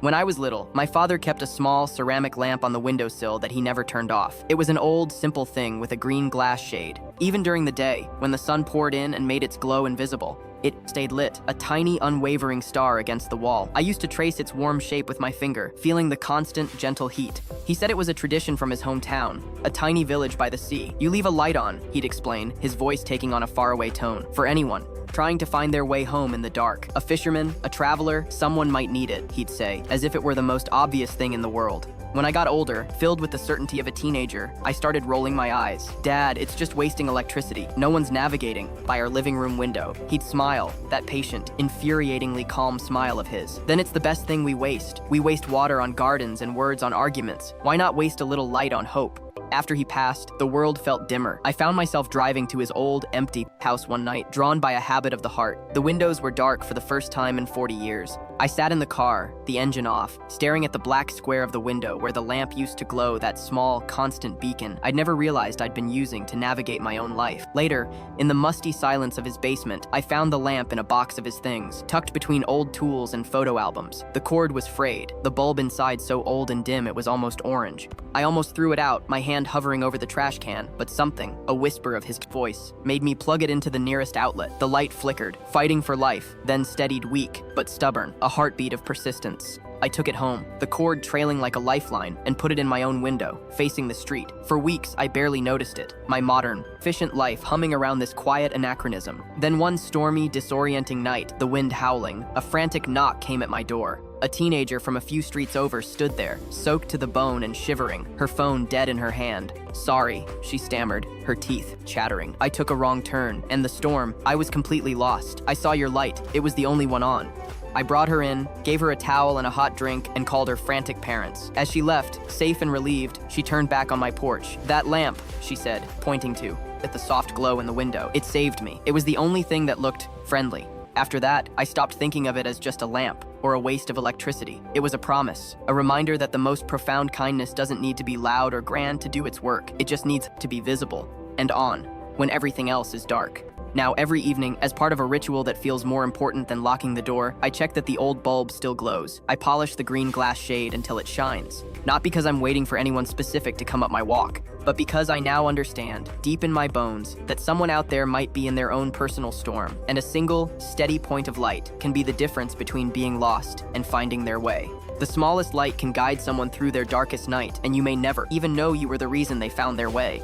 When I was little, my father kept a small ceramic lamp on the windowsill that he never turned off. It was an old, simple thing with a green glass shade. Even during the day, when the sun poured in and made its glow invisible, it stayed lit, a tiny, unwavering star against the wall. I used to trace its warm shape with my finger, feeling the constant, gentle heat. He said it was a tradition from his hometown, a tiny village by the sea. You leave a light on, he'd explain, his voice taking on a faraway tone, for anyone trying to find their way home in the dark. A fisherman, a traveler, someone might need it, he'd say, as if it were the most obvious thing in the world. When I got older, filled with the certainty of a teenager, I started rolling my eyes. Dad, it's just wasting electricity. No one's navigating by our living room window. He'd smile, that patient, infuriatingly calm smile of his. Then it's the best thing we waste. We waste water on gardens and words on arguments. Why not waste a little light on hope? After he passed, the world felt dimmer. I found myself driving to his old, empty house one night, drawn by a habit of the heart. The windows were dark for the first time in 40 years. I sat in the car, the engine off, staring at the black square of the window where the lamp used to glow, that small, constant beacon I'd never realized I'd been using to navigate my own life. Later, in the musty silence of his basement, I found the lamp in a box of his things, tucked between old tools and photo albums. The cord was frayed, the bulb inside so old and dim it was almost orange. I almost threw it out, my hand hovering over the trash can, but something, a whisper of his voice, made me plug it into the nearest outlet. The light flickered, fighting for life, then steadied, weak but stubborn, a heartbeat of persistence. I took it home, the cord trailing like a lifeline, and put it in my own window, facing the street. For weeks, I barely noticed it, my modern, efficient life humming around this quiet anachronism. Then one stormy, disorienting night, the wind howling, a frantic knock came at my door. A teenager from a few streets over stood there, soaked to the bone and shivering, her phone dead in her hand. "Sorry," she stammered, her teeth chattering. "I took a wrong turn, and the storm, I was completely lost. I saw your light, it was the only one on." I brought her in, gave her a towel and a hot drink, and called her frantic parents. As she left, safe and relieved, she turned back on my porch. "That lamp," she said, pointing to at the soft glow in the window. "It saved me. It was the only thing that looked friendly." After that, I stopped thinking of it as just a lamp or a waste of electricity. It was a promise, a reminder that the most profound kindness doesn't need to be loud or grand to do its work. It just needs to be visible and on when everything else is dark. Now, every evening, as part of a ritual that feels more important than locking the door, I check that the old bulb still glows. I polish the green glass shade until it shines. Not because I'm waiting for anyone specific to come up my walk, but because I now understand, deep in my bones, that someone out there might be in their own personal storm, and a single, steady point of light can be the difference between being lost and finding their way. The smallest light can guide someone through their darkest night, and you may never even know you were the reason they found their way.